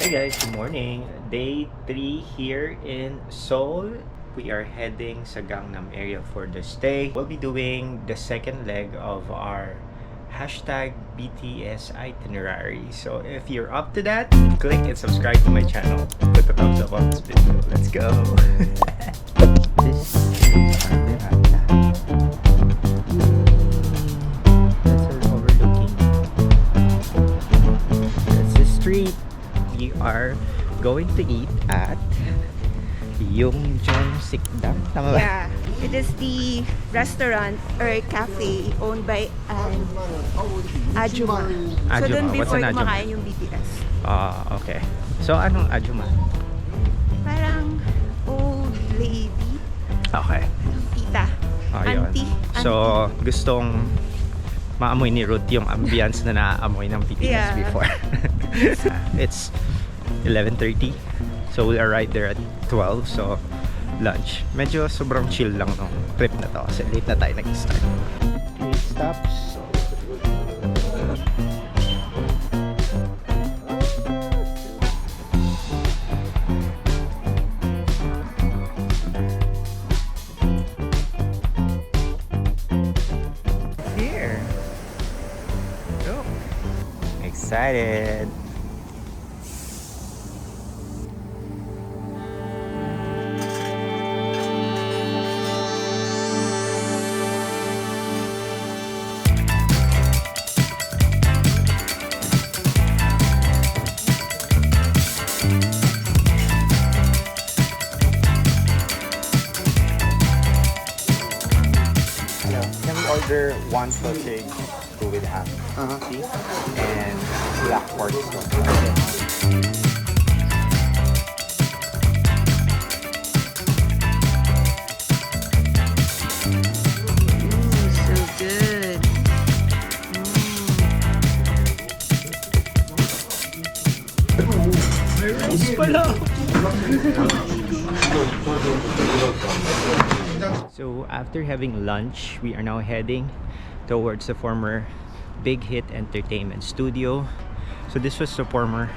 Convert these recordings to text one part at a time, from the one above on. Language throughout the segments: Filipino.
Hey guys, good morning. Day 3 here in Seoul. We are heading sa Gangnam area for the stay. We'll be doing the second leg of our hashtag BTS itinerary. So if you're up to that, click and subscribe to my channel. Put a thumbs up on this video. Let's go! This is our veranda. That's our overlooking. That's the street. We are going to eat at Yoojung Sikdang. Tama ba? Yeah, it is the restaurant or cafe owned by Ajuma. So dun What's before an Ajuma? kumakain yung BTS. Okay. So anong Ajuma? Parang old lady. Okay. Tita. Ayun. Auntie. So gustong maamoy ni Ruth yung ambience na naaamoy ng BTS Yeah. before. It's 11:30. So we'll arrive there at 12. So lunch. Medyo sobrang chill lang nung trip na to kasi late na tayo nag-start. 8 stops. Here. Go. Excited. Can we order one sausage, two with ham, cheese, and black pork sauce? So good. So after having lunch, we are now heading towards the former Big Hit Entertainment Studio. So this was the former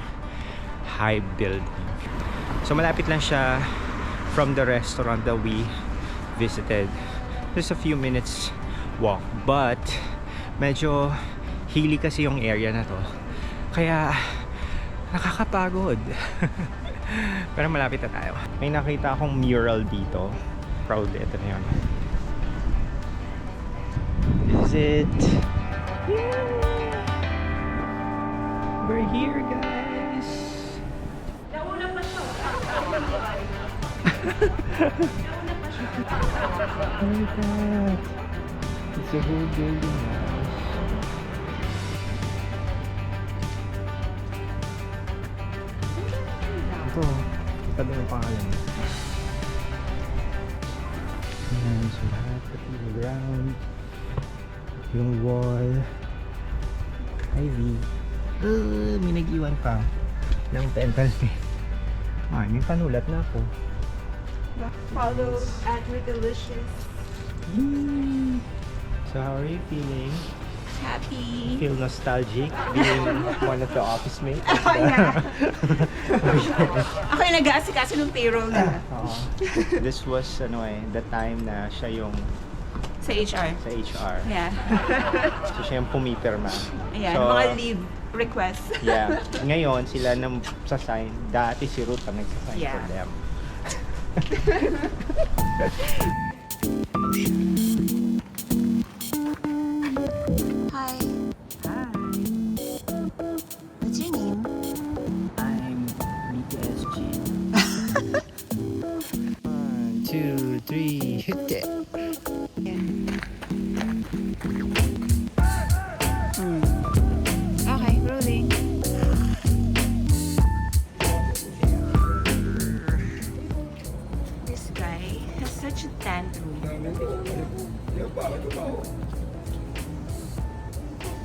High Building. So malapit lang siya from the restaurant that we visited. Just a few minutes walk, but medyo hilly kasi yung area na to. Kaya nakakapagod. Pero malapit na tayo. May nakita akong mural dito. Proudly, ito na yun. This is it. Yeah! We're here, guys! Nauna pa siya. Oh my God! It's a whole building, guys. Ito, kita doon yung pangalan niya. Ayan, so lahat pati yung ground, yung wall, ivy. May nag-iwan pa ng dental pen. Ay, may panulat na ako. Follow Delicious. So how are you feeling? Happy. Feel nostalgic being one of the office mates? Oh, yeah. Ako yung nag-aasikaso ng payroll na. This was the time na siya yung Sa HR. sa HR. Yeah. So siya yung pumipirma. Ayan, So, mga leave requests. yeah. Ngayon, sila nang sasign. Dati si Ruth ang nagsasign Yeah. for them. Hi. Hi. What's your name? I'm BTSG. 1, 2, 3, hit it! Okay, rolling. This guy has such a tantrum.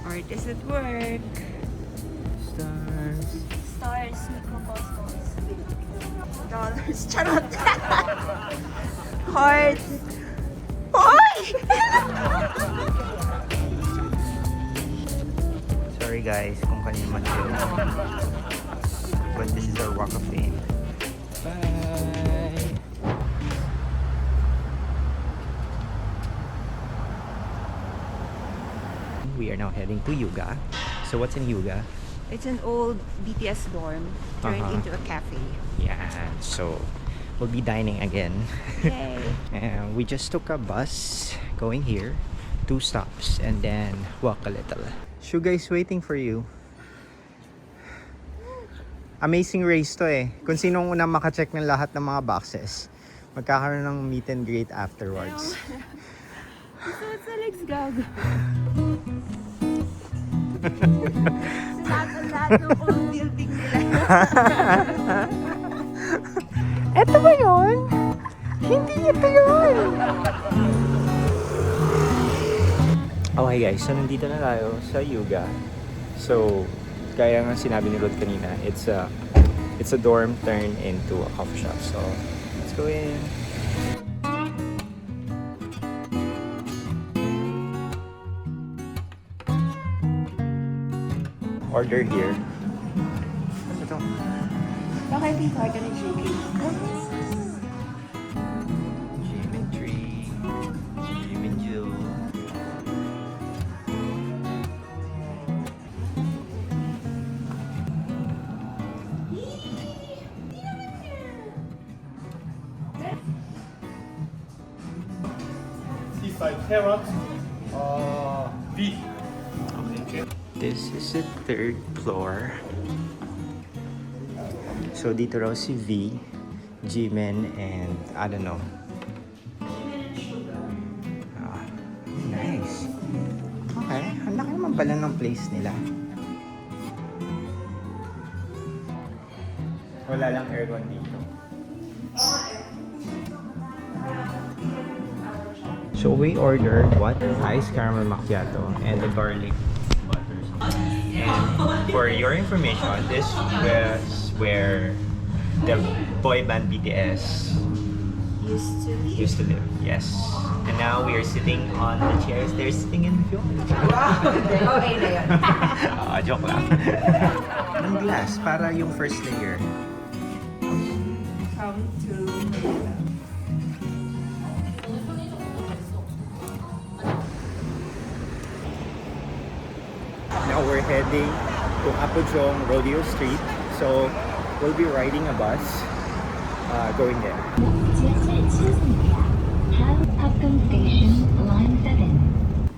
Artist at work. Stars. Stars, microcosmos. Dollars. Charot. Hearts. Hoy! Sorry guys kung kanina man yun. but this is our walk of fame. Bye! We are now heading to Hyuga. So what's in Hyuga? It's an old BTS dorm turned into a cafe. Yeah, so we'll be dining again. Yay! And we just took a bus going here, 2 stops, and then walk a little. Suga is waiting for you. Amazing race to eh. Kung sinong unang makacheck ng lahat ng mga boxes, magkakaroon ng meet and greet afterwards. So it's Alex Gago. Lahat ng old building nila. Eto ba yun? Hindi ito yun! Okay guys, so nandito na tayo sa Hyuga. So, kaya nga sinabi ni Rod kanina, it's a dorm turned into a coffee shop. So, let's go in. Order here. Ano to? Baka hindi ko order ng JK. Geometry. Geometry. carrot, beef. Okay. This is the 3rd floor. So dito raw si V, Jimin, and I don't know. Ah, nice. Okay, ang laki naman pala ng place nila. Wala lang aircon dito. So we ordered what? Ice caramel macchiato and the garlic butter. And for your information, this was where the boy band BTS used to live. Yes. And now we are sitting on the chairs. They're sitting in the film. Okay na yun. Joke lang. Ang glass para yung first layer. Come to Now we're heading to Apgujeong Rodeo Street. So we'll be riding a bus going there.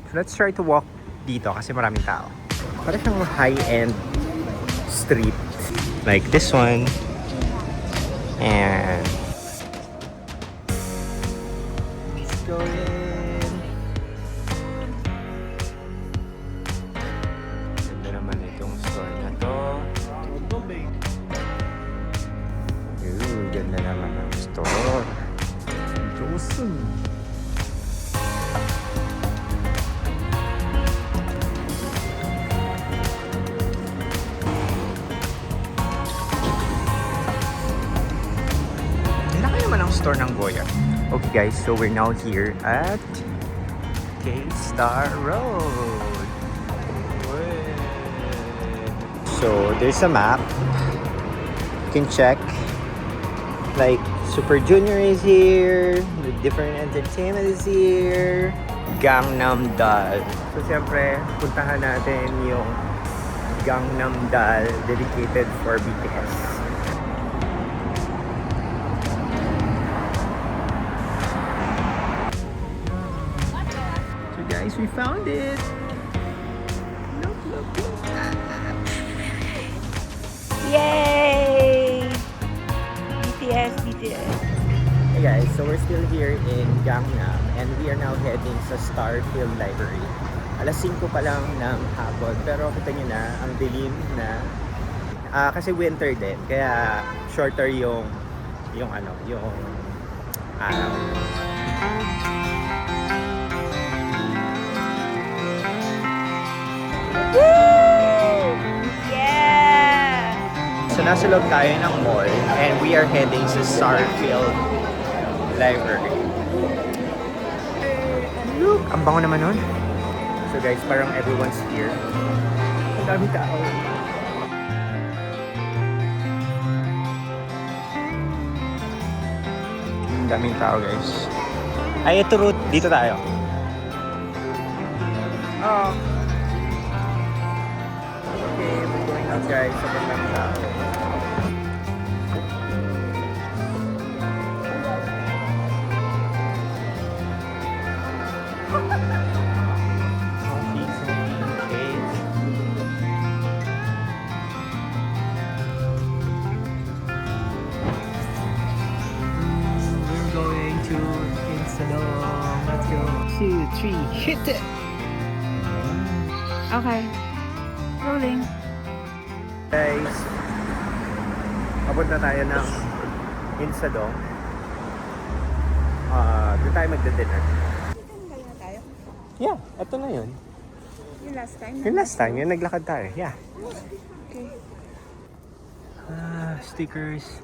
So let's try to walk dito kasi maraming tao. Parang siyang high-end street. Like this one. And let's go in. Ganda naman itong store na to. Ganda naman ang store. Johnson. Store ng Goya. Okay guys, so we're now here at K-Star Road. So there's a map. You can check. Like Super Junior is here. The different entertainment is here. Gangnam Dal. So siyempre, puntahan natin yung Gangnam Dal dedicated for BTS. Guys, we found it! Look, look, look! Yay! BTS. Hey guys, so we're still here in Gangnam and we are now heading sa Starfield Library. Alas 5 pa lang ng hapon pero kita nyo na, ang dilim na. Kasi winter din, kaya shorter yung araw. Yeah! So nasa loob tayo ng mall and we are heading sa Starfield Library. Look! Ang bango naman nun. So guys, parang everyone's here. Ang dami tao. Daming tao guys. Ay, ito route. Dito tayo. Oh. Okay, we're going out guys. Sobrang daming tao. Let's go. 2, 3, hit it! Okay. Rolling. Guys, abot na tayo ng Insadong. Doon tayo magda-dinner. Kaya na tayo. Yeah, eto na yun. Yung last time. Yung last time, yung naglakad tayo. Yeah. Okay. Stickers.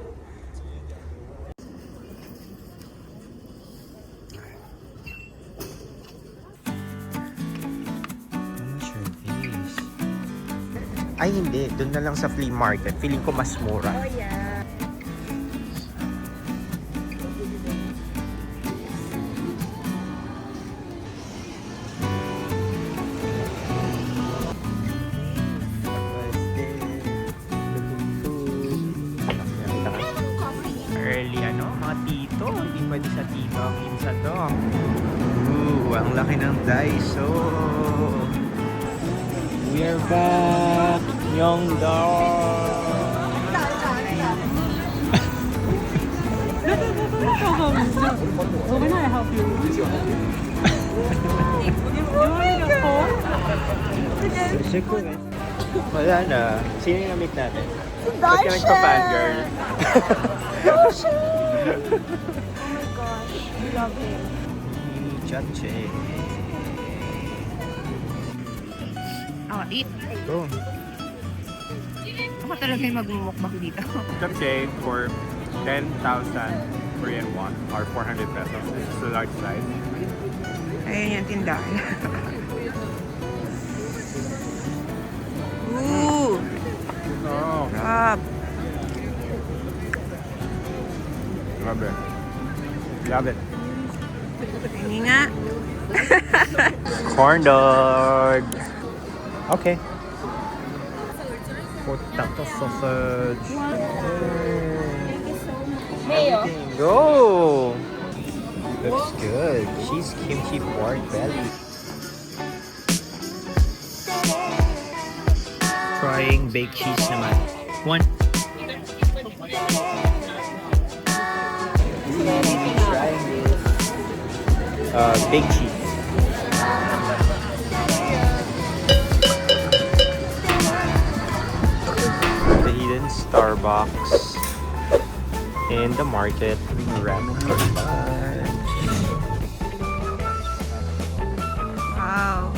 Ay hindi, doon na lang sa flea market. Feeling ko mas mura. Oh yeah. Early mga tito. Hindi pwede sa tito ang insa to. Ang laki ng Daiso. We are back! Myeong-Dong! Can I help you? You want to go home? Wala na. Sino yung na-meet natin? Ba't ka nagpa-fangirl? Oh my gosh. I love him. Chache. Oh, eat. Go. Ako talaga yung magmumukbang dito. Chache for 10,000 Korean won or 400 pesos. This is the large size. Ayun yung tindahan. Ooh! Oh, Rob! love it. Love it. Hindi nga. Corn dog! Okay. Potato sausage. Mayo. Go! Looks good. Cheese kimchi pork belly. Frying baked cheese naman. One. Trying this. Baked cheese. The hidden Starbucks in the market. Ramen for lunch. Wow.